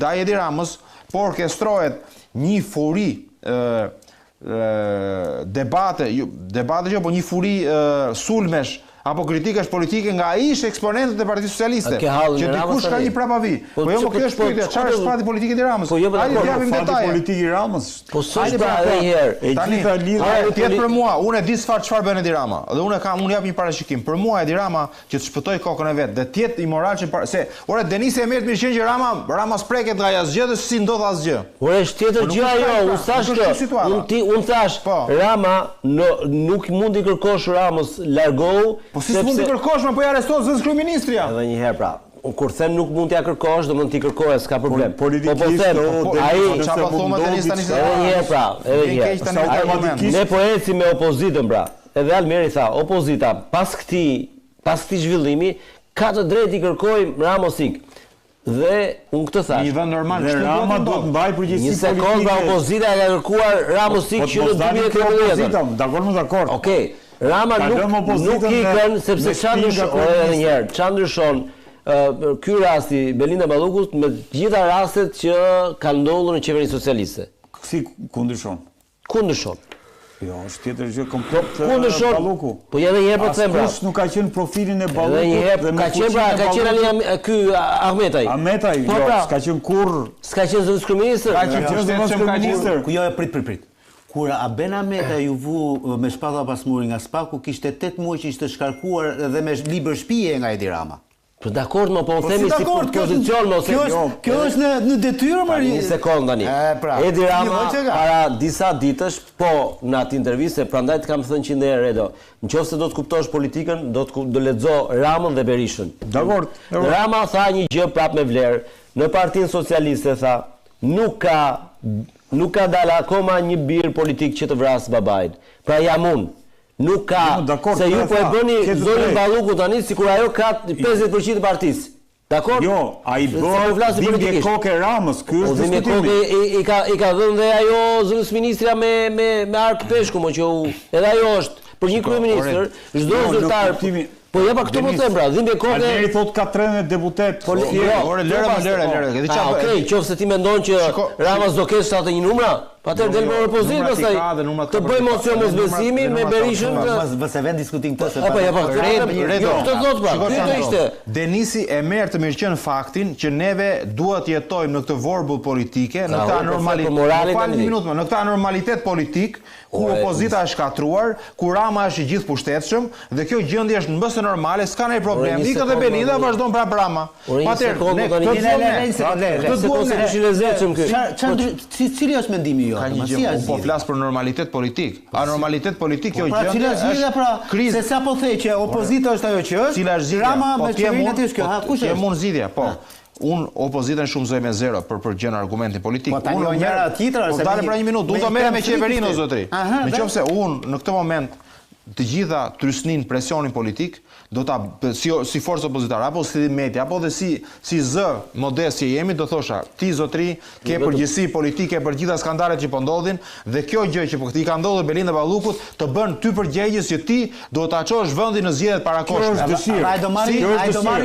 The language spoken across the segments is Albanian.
ndaj Edi Ramës, por orkestrohet një furi debate që po një furi sulmesh apo kritikash politike nga ai ishte eksponentët e Partisë Socialiste, që dikush ka një prapavi. Po jo, kjo është pyetja, çfarë është fati politik i Ramës? Hajde japim detaje. Fati politik i Ramës. Po s'është pra edhe një herë. Tani tjetër për mua, unë e di çfarë bën Edi Rama, dhe unë jap një parashikim. Për mua Edi Rama që të shpëtoj kokën e vet, dhe të jetë imoral se ore Denisi e merr të mirëqen që Rama spreket nga asgjë dhe si ndodh asgjë. Ore është tjetër gjë ajo, unë thash unë thash Rama nuk mund i kërkosh Ramës largohu. Po si s'mund t'i kërkosh, po ja arreston zëvendës kryeministria. Edhe një herë pra. Kur them nuk mund t'ja kërkosh, do mund t'i kërkoje, s'ka problem. Politikisht çfarë po thonë Denis tani? Edhe një herë pra, ne po ecim me opozitën pra. Edhe Almeri tha, opozita pas këtij zhvillimi ka të drejtë i kërkojmë Ramosik. Dhe unë këtë thash. Një vend normal, Rama do të mbaj përgjegjësi politike. Një sekondë opozita ka kërkuar Ramosik që në 2013. Dakor. Okej. Rama nuk ikën sepse ç'a ndryshon ky rasti Belinda Ballukut me gjitha rastet që kanë ndodhur në qeverinë socialiste. Si ku ndryshon? Ku ndryshon? Jo, është tjetër gjë komplet Balluku. Po edhe një herë po them pra. Askush nuk ka qenë profilin e Ballukut. Edhe një herë ka qenë ky Ahmetaj. Ahmetaj, jo, s'ka qenë kurrë. S'ka qenë zëvendës kryeministër. Ka qenë zëvendës kryeministër. Jo, prit. Kur Aben Ahmeta ju vu me shpata pas muri nga Spaku, kishte 8 muaj që ishte shkarkuar dhe me libër shtëpie nga Edi Rama. Po dakord, po themi si pozicion, kjo është në detyrë më. Një sekond tani. Edi Rama para disa ditësh, po në atë intervistë, prandaj të kam thënë 100 herë Redo. Nëse do të kuptosh politikën, do lexo Ramën dhe Berishën. Dakord. Rama tha një gjë prapë me vlerë. Në Partinë Socialiste tha, nuk ka dalë akoma një birë politik që të vrasë babajt. Pra jam unë. Nuk ka, se ju po e bëni zonin Balluku tani, sikur ajo ka 50% të partisë. Dakor? Jo, ai bën dhimbje kokë Ramës, ky është diskutimi. I ka dhënë dhe ajo zëvendës ministria me ark peshku, që edhe ajo është për një kryeministër, çdo zyrtar. Po ja pa këto po them pra, dhimbje kokë. Almeri thot ka 13 deputet. Ore lëre. Okej, qoftë se ti mendon që Rama do kesh atë një numra, patjetër del me opozitë pastaj. Të bëj mocion mosbesimi me Berishën. Mos e vën diskutim këtë se. Apo ja pa këtë thot pra. Kjo ishte. Denisi e merr të mirëqen faktin që neve duhet të jetojmë në këtë vorbull politike, në këtë anormalitet. Në këtë anormalitet politik ku opozita është shkatruar, ku Rama është i gjithë pushtetshëm dhe kjo gjendje është mbas normale, s'ka ndonjë problem. Ikën dhe Belinda vazhdon prapë Rama. Patjetër, cili është mendimi jo? Po flas për normalitet politik. Anormalitet politik kjo gjendje është krizë. Se sa po thej që opozita është ajo që është, cila është zgjidhja? Rama me çeverinë aty është kjo. Ha, kush është? Jam unë zgjidhja, po. Unë opozitën shumëzoj me 0 për gjën argumentin politik. Po tani njëra tjetër është. Po dalë pra 1 minutë, unë do merrem me qeverinë o zotri. Nëse unë në këtë moment të gjitha trysnin presionin politik, do ta si forcë opozitare apo si media apo dhe si zë modest që jemi, do thosha ti zotri ke përgjegjësi politike për gjitha skandalet që po ndodhin dhe kjo gjë që po i ka ndodhur Belinda Ballukut të bën ty përgjegjës që ti do ta çosh vendin në zgjedhjet parakoshme. Ai do marri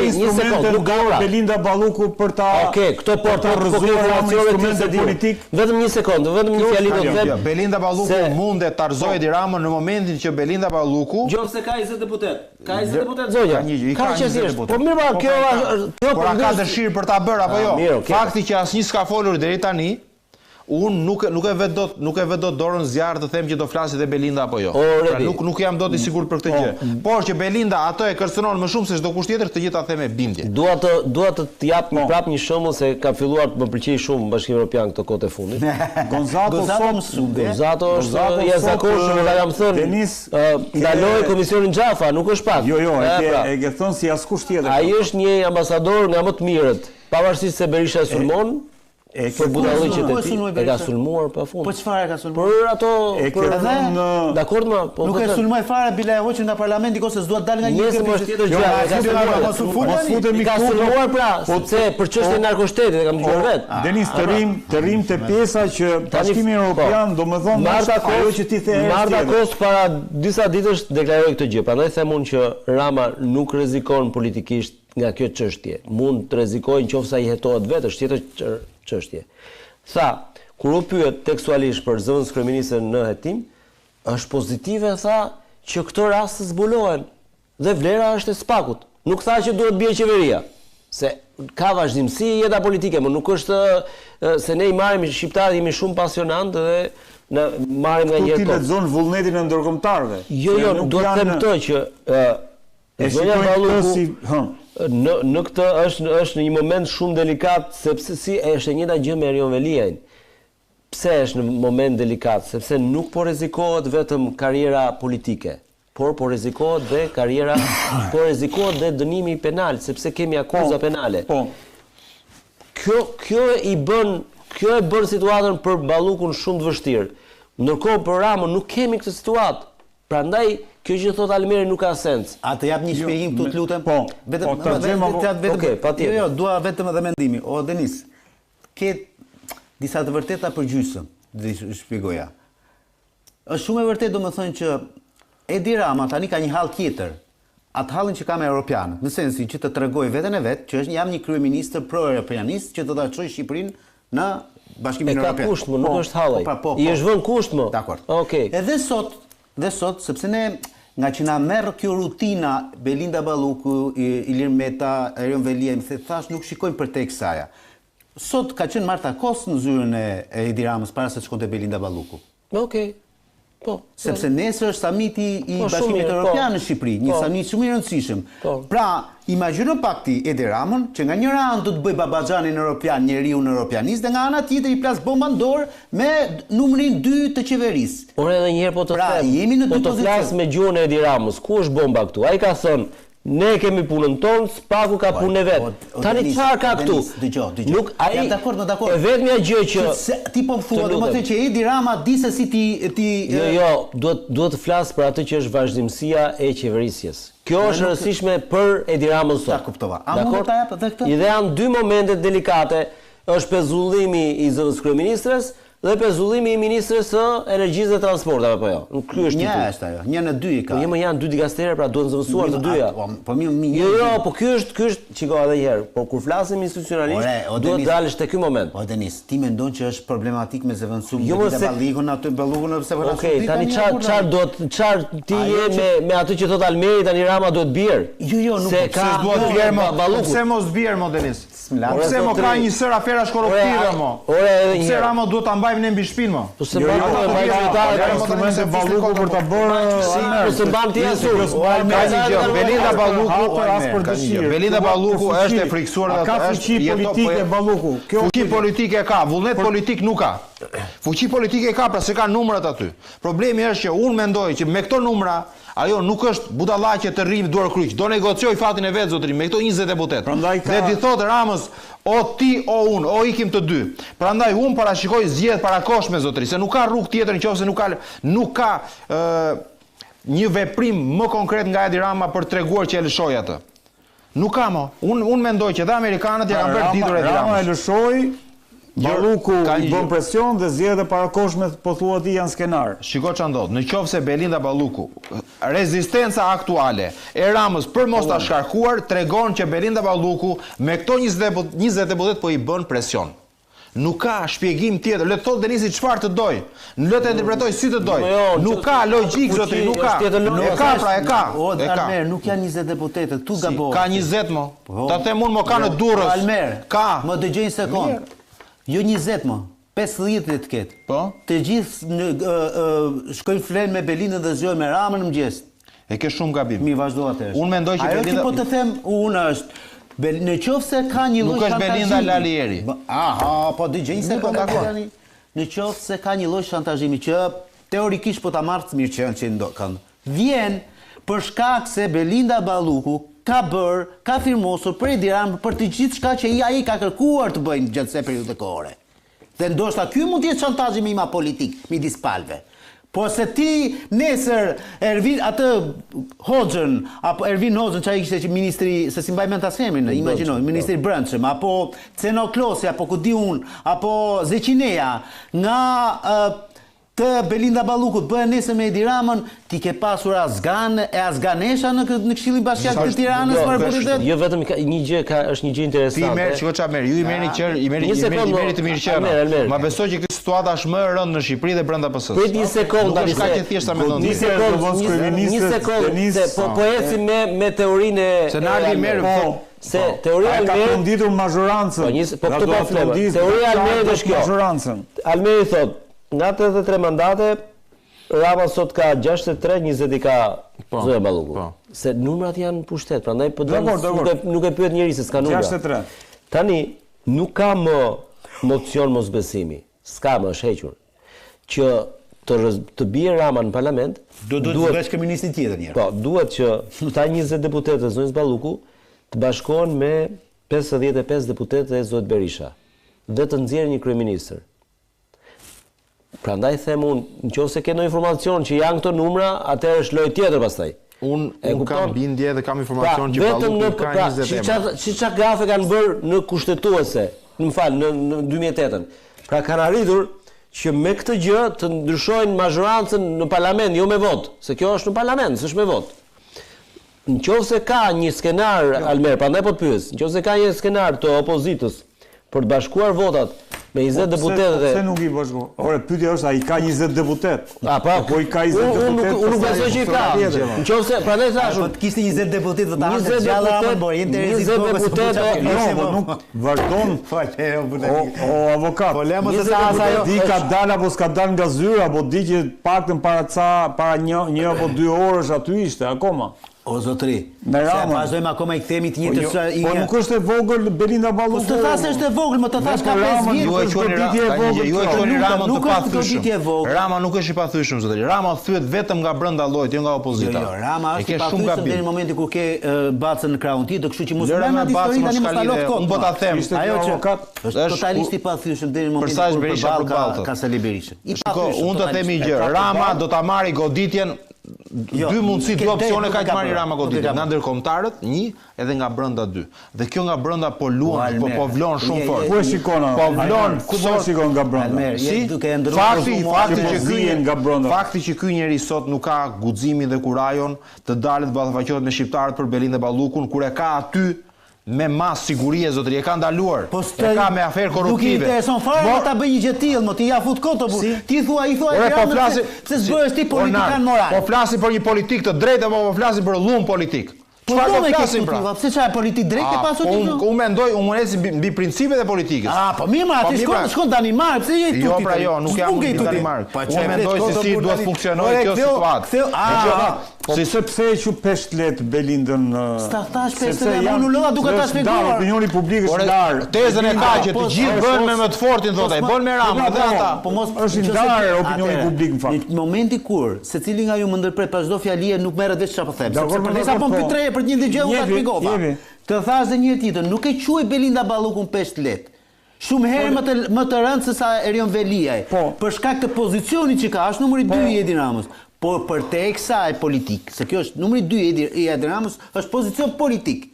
instrumente nga Belinda Balluku për ta. Okej, këto po të rrezullojnë politik. Vetëm një sekond, vetëm një fjalë do të them. Belinda Balluku mundet ta rrezojë Edi Ramën në momentin që Belinda Balluku se ka 20 deputet. Ka 20 deputet zonja. Ka 20 deputet. Po mirë, kjo por ka dëshirë për ta bërë apo jo? Fakti që asnjë s'ka folur deri tani, unë nuk e vet dot dorën zjarr të them që do flasi dhe Belinda apo jo. Pra nuk jam dot i sigurt për këtë gjë. Por që Belinda atë e kërcënon më shumë se çdo kusht tjetër, të gjitha them me bindje. Dua të jap prapë një shembull se ka filluar të më pëlqejë shumë Bashkimi Evropian këto kohë të fundit. Gonzato është jashtëzakonshëm, e kam thënë. Denis ndaloi komisionin Xhafa, nuk është pak. Jo, e ke thënë si askush tjetër. Ai është një ambasador nga më të mirët, pavarësisht se Berisha e sulmon. Për budallë që e ka sulmuar pafund. Po çfarë e ka sulmuar? Për ato dakord më, po nuk e sulmoi fare bila e hoqën nga parlamenti ose s'duhet dalë nga një tjetër gjë. Ka sulmuar pra, sepse për çështjen e narkoshtetit e kam dëgjuar vet. Denis të rrim te pjesa që Bashkimi Evropian, domethënë Marta Kos para disa ditësh deklaroi këtë gjë. Prandaj them unë që Rama nuk rrezikon politikisht nga kjo çështje. Mund të rrezikojë nëse ai hetohet vetë, është tjetër çështje. Tha, kur u pyet tekstualisht për zëvendës kryeministër në hetim, është pozitive, tha, që këto raste zbulohen dhe vlera është e SPAK-ut. Nuk tha që duhet bie qeveria, se ka vazhdimsi jeta politike, por nuk është se ne i marrim shqiptarët, jemi shumë pasionantë dhe na marrim nga njëherë. Ti lexon vullnetin e ndërkombëtarëve. Jo, do të them këtë që zonja Balluku në këtë është në një moment shumë delikat, sepse si është e njëjta gjë me Erion Veliajn. Pse është në moment delikat? Sepse nuk po rrezikohet vetëm karriera politike, por po rrezikohet dhe karriera, po rrezikohet dhe dënimi penal, sepse kemi akuza penale. Kjo e bën situatën për Ballukun shumë të vështirë. Ndërkohë për Ramën nuk kemi këtë situatë. Prandaj kjo që thot Almeri nuk ka sens. A të jap një shpjegim këtu të lutem? Po. Jo, dua vetëm edhe mendimi. O Denis, ke disa të vërteta për gjysmë, dhe shpjegoja. Është shumë e vërtetë domethënë që Edi Rama tani ka një hall tjetër. Atë hallin që ka me europianët, në sensin që të tregoj veten e vet që jam një kryeministër pro-europianist që do ta çojë Shqipërinë në Bashkimin Evropian. Ka kusht, nuk është halli. I është vënë kusht më. Dakor. Okej. Edhe sot, sepse ne nga që na merr kjo rutina Belinda Balluku, Ilir Meta, Erion Veliajn, se thash nuk shikojmë për tek saja. Sot ka qenë Marta Kos në zyrën e Edi Ramës para se të shkonte Belinda Balluku. Okej. Po. Sepse nesër është samiti i Bashkimit Evropian në Shqipëri, një samit shumë i rëndësishëm. Pra, imagjino pak ti Edi Ramën, që nga njëra anë do të bëj babaxhanin europian, njeriu në europianist, dhe nga ana tjetër i plas bomba në dorë me numrin 2 të qeverisë. Por edhe një herë po të them, po të flas me gjuhën e Edi Ramës, ku është bomba këtu? Ai ka thënë ne kemi punën tonë, SPAK-u ka punën e vet. Tani çfarë ka këtu? Dëgjoj. Nuk ai. Jam dakord. E vetmja gjë që ti po thua, domethënë që Edi Rama di se si ti Jo, duhet të flas për atë që është vazhdimësia e qeverisjes. Kjo është e rëndësishme për Edi Ramën sot. Ta kuptova. A mund ta jap edhe këtë? Dhe janë dy momente delikate, është pezullimi i zëvendës kryeministres dhe pezullimi i ministres së energjisë dhe transportave, apo jo? Nuk ky është një është ajo. Një në dy i ka. Po jemi janë dy dikastere, pra duhen zëvendësuar të dyja. Po mirë. Jo, po ky është çiko edhe një herë. Po kur flasim institucionalisht, duhet të dalësh te ky moment. Po Denis, ti mendon që është problematik me zëvendësumin e Ballikun aty Ballukun sepse vëra. Okej, tani çfarë ti je me atë që thot Almeri, tani Rama duhet bjer. Jo, nuk ka duhet bjer më Balluku. Pse mos bjer mo Denis? Pse mo ka një sër aferash korruptive mo? Pse Rama duhet ta mbajmë ne mbi shtëpinë mo? Po se mbajmë Balluku për ta bërë. Po se mban ti asur. Belinda Balluku, Belinda Balluku është e friksuar dhe ka fuqi politike Balluku. Fuqi politike ka, vullnet politik nuk ka. Fuqi politike ka, pra se ka numrat aty. Problemi është që unë mendoj që me këto numra ajo nuk është budallaqe të rrim duar kryq. Do negocioj fatin e vet zotëri me këto 20 deputet. Dhe ti thotë Ramës, o ti o unë, o ikim të dy. Prandaj unë parashikoj zgjedhje parakoshme zotëri, se nuk ka rrugë tjetër nëse nuk ka një veprim më konkret nga Edi Rama për treguar që e lëshoi atë. Nuk ka mo. Unë mendoj që dhe amerikanët janë bërë ditur Edi Ramës. Rama e lëshoi, Balluku i bën presion dhe zgjedhjet e parakoshme po thuat ti janë skenar. Shiko ç'a ndodh. Nëse Belinda Balluku, rezistenca aktuale e Ramës për mos ta shkarkuar tregon që Belinda Balluku me këto 20 deputet po i bën presion. Nuk ka shpjegim tjetër. Le të thotë Denisi çfarë të doj. Le të interpretoj si të doj. Nuk ka logjik zotëri, nuk ka. E ka. Nuk janë 20 deputetë, tu gabohet. Ka 20 mo. Ta them unë mo ka në Durrës. Almer. Ka. Më dëgjoj një sekond. Jo 20 më, 50 të ketë. Po? Të gjithë shkojnë flenë me Belindën dhe zgjojnë me Ramën në mëngjes. E ke shumë gabim. Mi vazhdo atëherë. Unë mendoj që Belinda... Ajo që po të them unë është, në qoftë se ka një lloj shantazhi. Nuk është Belinda Lalieri. Aha, po dëgjoj një sekond tani. Në qoftë se ka një lloj shantazhimi që teorikisht po ta marrë të mirë që kanë. Vjen për shkak se Belinda Balluku ka firmosur për Edi Ramën për të gjithë shka që ai ka kërkuar të bëjnë gjatë kësaj periudhe kohore. Dhe ndoshta ky mund të jetë shantazhi më i madh politik midis palëve. Po se ti nesër Ervin atë Hoxhën apo Ervin Hoxhën çai ishte që ministri se si mbaj mend ta femrin, imagjinoj, ministri i Brendshëm apo Ceno Klosi apo ku di un apo Zeqineja nga të Belinda Ballukut bëhen nesër me Edi Ramën, ti ke pasur Azgan e Azganesha në Këshillin Bashkiak të Tiranës për autoritet? Jo vetëm një gjë është një gjë interesante. Ti merr, çka merr? Ju i merrni qer, i merrni të mirë qenë. Ma besoj që kjo situata është më e rëndë në Shqipëri dhe brenda PS-së. Prit një sekondë tani. Nuk është kaq e thjeshta mendon. Një sekondë, po ecim me teorinë e scenari merr se teoria ka funditur mazhorancën. Po këtë po flet. Teoria Almeri është kjo. Mazhorancën. Almeri thot, nga 83 mandate, Rama sot ka 63, 20 i ka Zoja Balluku. Se numrat janë pushtet, prandaj nuk e pyet njëri se s'ka numra. 63. Tani nuk ka më mocion mosbesimi. S'ka më, është hequr. Që të bie Rama në parlament, duhet bashkëministri tjetër njëherë. Po, duhet që ta 20 deputetë të Zonjës Balluku të bashkohen me 55 deputetë e Zot Berisha dhe të nxjerrin një kryeministër. Prandaj them unë, nëse ke ndonjë informacion që janë këto numra, atëherë është lojë tjetër pastaj. Unë kam bindje dhe kam informacion që Balluku ka 20 emra. Çka gafe kanë bërë në kushtetuese, në 2008-ën. Pra kanë arritur që me këtë gjë të ndryshojnë mazhorancën në parlament, jo me vot, se kjo është në parlament, s'është me vot. Nëse ka një skenar, Almer, prandaj po të pyes, nëse ka një skenar të opozitës për të bashkuar votat me 20 deputetë. Pse nuk i bashku? Ore, pyetja është, ai ka 20 deputetë. Po i ka 20 deputetë. Unë nuk besoj që i ka. Nëse prandaj thash, po të kishte 20 deputetë do ta hante gjallë Ramën, po interesi deputetë, jo, nuk vazhdon. O avokat. Po lemo se sa ajo di ka dalë apo s'ka dalë nga zyra, apo di që paktën para një apo 2 orësh aty ishte akoma. O zotri, se vazhdojmë akoma i kthemi të njëjtës Po nuk është e vogël Belinda Balluku. Po të thasë është e vogël, më të thash ka 5 vjet. Ju e quani Rama të pathyeshëm. Rama nuk është i pathyeshëm zotri. Rama thyet vetëm nga brenda llojit, jo nga opozita. Jo, Rama është i pathyeshëm deri në momentin kur ke bacën në krahun ti, do kështu që mos lëmë atë histori tani mos ta lot kot. Unë po ta them, ajo që është totalisht i pathyeshëm deri në momentin kur Berisha ka Sali Berishën. Unë të themi një gjë, Rama do ta marrë goditjen. Dy mundësi, dy opsione ka të marrë Rama goditjen, nga ndërkombëtarët, një, edhe nga brenda 2. Dhe kjo nga brenda po luan, po vlon shumë fort. Ku e shikon? Po vlon, ku do shikon nga brenda? Fakti që ky njeri sot nuk ka guximin dhe kurajon të dalet ballafaqohet me shqiptarët për Belindën Ballukun, kur e ka aty me mas sigurie zotëri, e ka ndaluar. E ka me aferë korruptive. Nuk i intereson fare ta bëj një gjë tillë, mo ti ja fut kot apo. Ti thua se s'bëhesh ti politikan moral. Po flasim për një politik të drejtë apo po flasim për lum politik? Çfarë po flasim pra? Pse çfarë politik drejtë pasur ti? Unë mendoj, unë mendoj mbi principet e politikës. Po mirë, ma ti shkon Danimark, pse je tuti? Jo, pra jo, nuk jam në Danimark. Unë mendoj se si duhet funksionojë kjo situatë. Sepse e që peshtlet Belindën... Sta thash peshtlet, unë loa duke ta shpjeguar. Opinioni publik është ndarë. Tezën e ka që të gjithë bën me më të fortin, thotë, e bën me Ramën dhe ata. Është ndarë opinioni publik në fakt. Në momenti kur secili nga ju më ndërpret pas çdo fjalie nuk merret vetë çfarë po them. Sepse përderisa po pyet tre për një gjë u ta shpjegova. Të thash edhe një tjetër, nuk e quaj Belinda Ballukun peshtlet. Shumë herë më të rëndë se sa Erion Veliaj. Për shkak të pozicionit që ka, është numri 2 i Edi Ramës. Por për te kësaj politik, se kjo është numri 2 i Edi Ramës, është pozicion politik.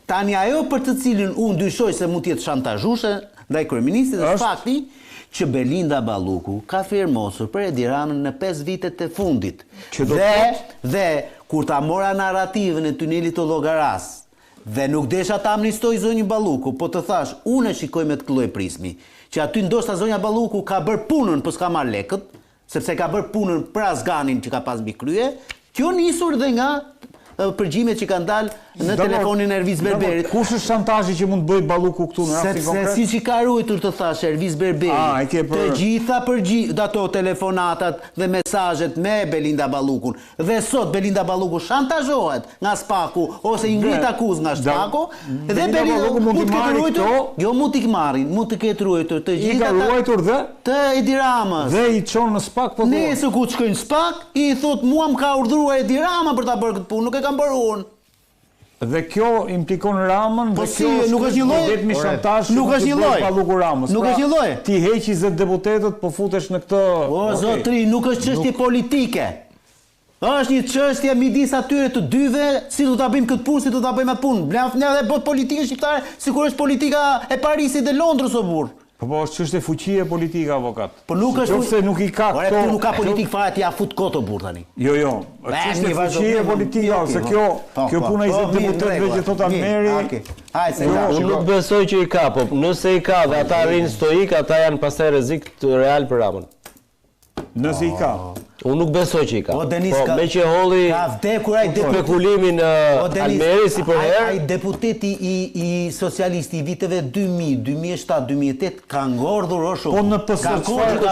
Tani ajo për të cilin unë dyshoj se mund të jetë shantazhuese ndaj kryeministit është fakti që Belinda Balluku ka firmosur për Edi Ramën në 5 vitet e fundit. Dhe kur ta mora narrativën e tunelit të Llogaras, dhe nuk desha ta amnistoj zonjën Balluku, po të thash, unë e shikoj me të lloj prismi, që aty ndoshta zonja Balluku ka bërë punën, po s'ka marrë lekët, sepse ka bërë punën për Azganin që ka pas mbi krye, kjo nisur dhe nga përgjimet që kanë dalë në telefonin e Ervis Berberit. Kush është shantazhi që mund të bëjë Balluku këtu në rastin konkret? Sepse siç i ka ruajtur të thash Ervis Berberi, të gjitha ato telefonatat dhe mesazhet me Belinda Ballukun. Dhe sot Belinda Balluku shantazhohet nga Spaku ose i ngrit akuzë nga Spaku, dhe Belinda mund të ketë ruajtur. Jo, mund t'i marrin, mund të ketë ruajtur të gjitha. I ka ruajtur dhe të Edi Ramës. Dhe i çon në Spak po. Nëse ku të shkojnë në Spak, i thot mua më ka urdhëruar Edi Rama për ta bërë këtë punë, nuk e kam bërë unë. Dhe kjo implikon Ramën, dhe kjo nuk është një lloj vetëm shantazh. Nuk është një lloj. Nuk është një lloj. Ti heq 20 deputetët, po futesh në këtë. O zotri, nuk është çështje politike. Është një çështje midis atyre të dyve, si do ta bëjmë këtë punë, si do ta bëjmë atë punë. Blaf ne edhe bot politikën shqiptare, sikur është politika e Parisit dhe Londrës o burr. Po është çështje fuqie politike, avokat. Po nuk është se nuk i ka këto. Nuk ka politikë fare ti ja fut koto burr tani. Jo, është çështje fuqie politike, se kjo puna i deputetëve që thotë Almeri. Unë nuk besoj që i ka, po nëse i ka dhe ata rinë stoik, ata janë pastaj rrezik të real për Ramën. Nëse i ka. Unë nuk besoj që i ka. Po Denis, me që holli spekulimin Almeri si për herë. Ai deputeti i socialisti i viteve 2000, 2007, 2008 ka ngordhur o shumë. Po në PS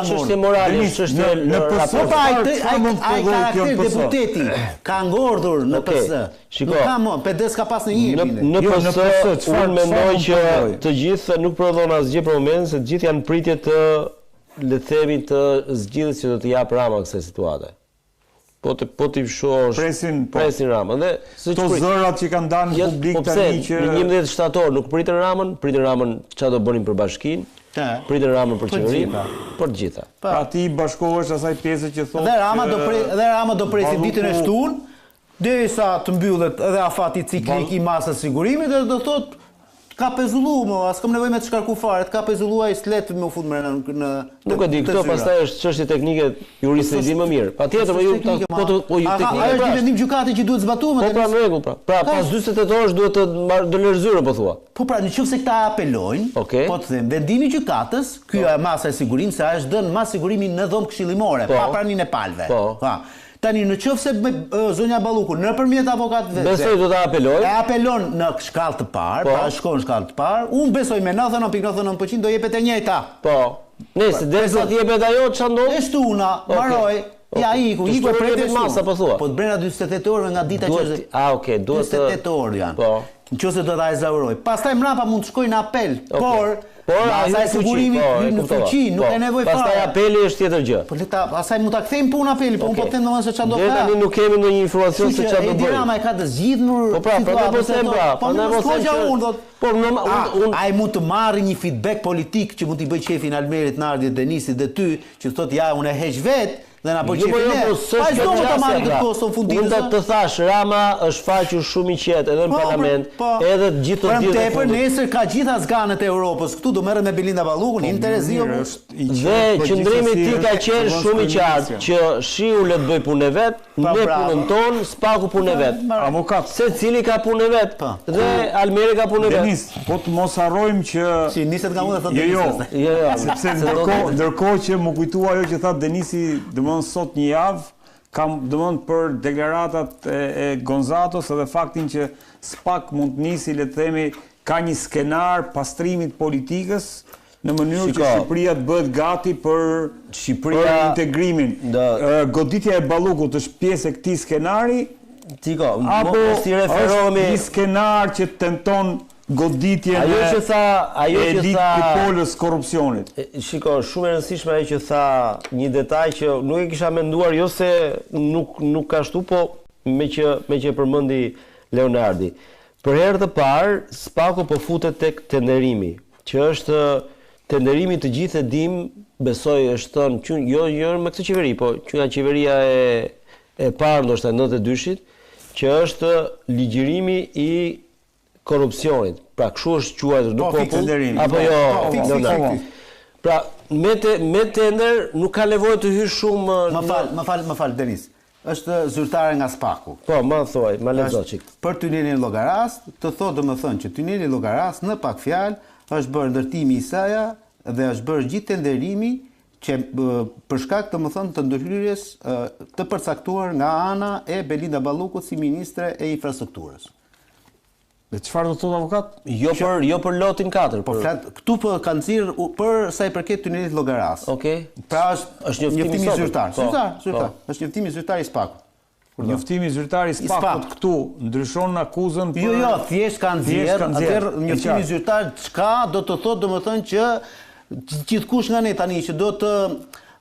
çështje morale, çështje në PS. Po ai karakter deputeti ka ngordhur në PS. Shiko. PD s'ka pas ndonjë. Në PS unë mendoj që të gjithë nuk prodhon asgjë për momentin, se të gjithë janë pritje të le themi të zgjidhjes që do të jap Rama kësaj situate. Po ti shohësh presin Ramën dhe këto zërat që kanë dalë në publik tani që në 11 shtator nuk pritën Ramën çfarë do bënin për bashkinë, pritën Ramën për qeverinë, për të gjitha. Pra ti bashkohesh asaj pjesë që thotë dhe Rama do presi ditën e shtunë, derisa të mbyllet edhe afati ciklik i masës sigurimit dhe do thotë ka pezullu, as kam nevojë me të shkarku fare, ka pezulluar ai slet me u fut në nuk e di, këto pastaj është çështje teknike, juristi di më mirë. Patjetër, po ju teknike. Ajo është vendim gjykati që duhet zbatuar më tani. Po pra në rregull, pra. Pra pas 48 orësh duhet të dëlër zyre po thua. Po pra, nëse këta apelojnë, po të them, vendimi i gjykatës, ky masa e sigurimit se është dhënë mas sigurimi në dhomë këshillimore, pa praninë e palëve. Po. Tani në qoftë se zonja Balluku nëpërmjet avokatëve besoj do ta apelojë. E apelon në shkallë të parë, pra shkon në shkallë të parë. Unë besoj me 99.99% do jepet e njëjta. Po. Nëse derisa të jepet ajo ç'a ndodh? E shtuna, mbaroi. Ja iku pretet masa po thua. Po të brenda 48 orëve nga dita që është. Okay, duhet 48 orë janë. Po. Nëse do ta ezauroj. Pastaj mbrapa mund të shkojnë në apel, por asaj sigurimi në fuqi, nuk ka nevojë fare. Pastaj apeli është tjetër gjë. Po leta, asaj mund ta kthejmë punë apeli, po unë po them domosdoshmë se çfarë do ka. Ne tani nuk kemi ndonjë informacion se çfarë do bëjë. Rama e ka të zgjidhur. Po pra, po them pra, po ne mos unë. Po unë ai mund të marrë një feedback politik që mund t'i bëj shefin Almerit, Nardit, Denisit dhe ty, që thotë ja unë e heq vet. Dhe na bëj çfarë. Ai s'do të marrë këtë koston fundit. Unë të thash, Rama është faqur shumë i qetë edhe në parlament, edhe të gjithë të gjithë. Tepër nesër ka gjitha zganët e Europës. Këtu do merret me Belinda Ballukun, interesio. Dhe qëndrimi i tij ka qenë shumë i qartë që shiu le të bëj punën e vet, ne punën tonë, Spaku punën e vet. Avokat, secili ka punën e vet dhe Almeri ka punën e vet. Denis, po të mos harrojmë që si niset nga unë thotë Denis. Jo, sepse ndërkohë që më kujtua ajo që tha Denisi, sot një javë, kam dëmon për deklaratat e Gonzatos edhe faktin që SPAK mund të nisi, le të themi, ka një skenar pastrimit politikës në mënyrë që Shqipëria të bëhet gati për integrimin. Goditja e Ballukut është pjesë e këtij skenari, apo është një skenar që tenton goditjen e elitë polës korrupsionit. Shiko, shumë e rëndësishme ajo që tha, një detaj që nuk e kisha menduar, jo se nuk ka ashtu, po me që përmendi Leonardi. Për herë të parë, Spaku po futet tek tenderimi, që është tenderimi të gjithë e dim, besoj është thënë, jo me këtë qeveri, po që nga qeveria e parë ndoshta 92-shit, që është ligjërimi i korrupsionit. Pra kështu është quajtur në popull apo jo? Pra me tender nuk ka nevojë të hysh shumë. Më fal Denis. Është zyrtare nga Spaku. Po, më thuaj, më lexo çik. Për tunelin Llogaras, të thotë domethënë që tuneli Llogaras në pak fjalë është bërë ndërtimi i saj dhe është bërë gjithë tenderimi që për shkak domethënë të ndërhyrjes të përcaktuar nga ana e Belinda Ballukut si ministre e infrastrukturës. Dhe çfarë do të thotë avokat? Jo për lotin 4. Po flet, këtu po kanë nxirr për sa i përket tunelit Llogaras. Okej. Pra është njoftimi zyrtar. Zyrtar. Është njoftimi zyrtar i Spakut. Njoftimi zyrtar i Spakut këtu ndryshon akuzën për. Jo, thjesht kanë nxjerr, atëherë njoftimi zyrtar çka do të thotë domethënë që gjithkush nga ne tani që do të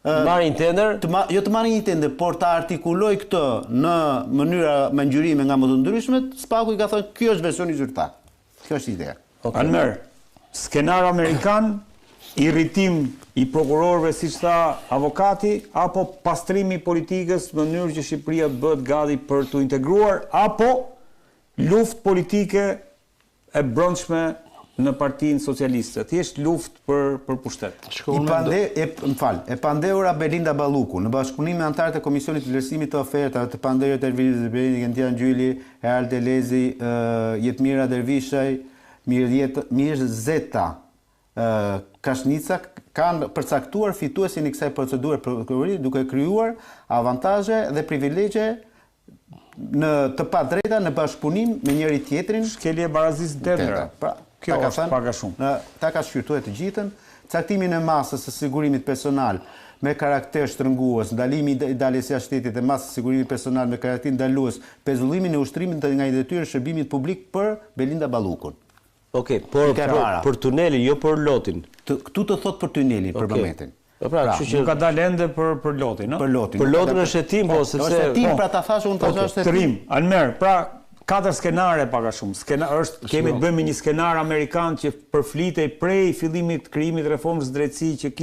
marrin tender, jo të marrin një tender, por të artikuloj këtë në mënyra me ngjyrime nga më të ndryshmet, Spaku i ka thënë ky është versioni zyrtar. Kjo është ideja. Almer, skenar amerikan, irritim i prokurorëve siç tha avokati, apo pastrimi i politikës në mënyrë që Shqipëria bëhet gati për të integruar, apo luftë politike e brendshme në Partinë Socialiste, thjesht luftë për pushtet. E pandehura Belinda Balluku, në bashkëpunim me anëtarët e Komisionit të vlerësimit të ofertave të pandehur Erviri Zebeni, Gentian Gjyli, Erald Delezi, Jetmira Dervishaj, Mirzeta Kashnica, kanë përcaktuar fituesin i kësaj procedure prokurori duke krijuar avantazhe dhe privilegje në të padrejta në bashkëpunim me njëri tjetrin. Shkelje barazisë interne. Kjo është pak a shumë. Ta ka shqyrtuar të gjithën, caktimin e masës së sigurimit personal me karakter shtrëngues, ndalimi i daljes jashtë shtetit dhe masës së sigurimit personal me karakter ndalues, pezullimin e ushtrimit nga detyrë shërbimit publik për Belinda Ballukun. Okej, për tunelin, jo për lotin. Këtu të thot për tunelin, për momentin. Nuk ka dalë ende për lotin, no? Për lotin. Për lotin është hetim, po sepse është hetim, pra ta thash unë tash është hetim. Almer, pra 4 skenare pak a shumë. Kemi të bëjmë një skenar amerikan që përflitej prej fillimit krijimit reformës drejtësi që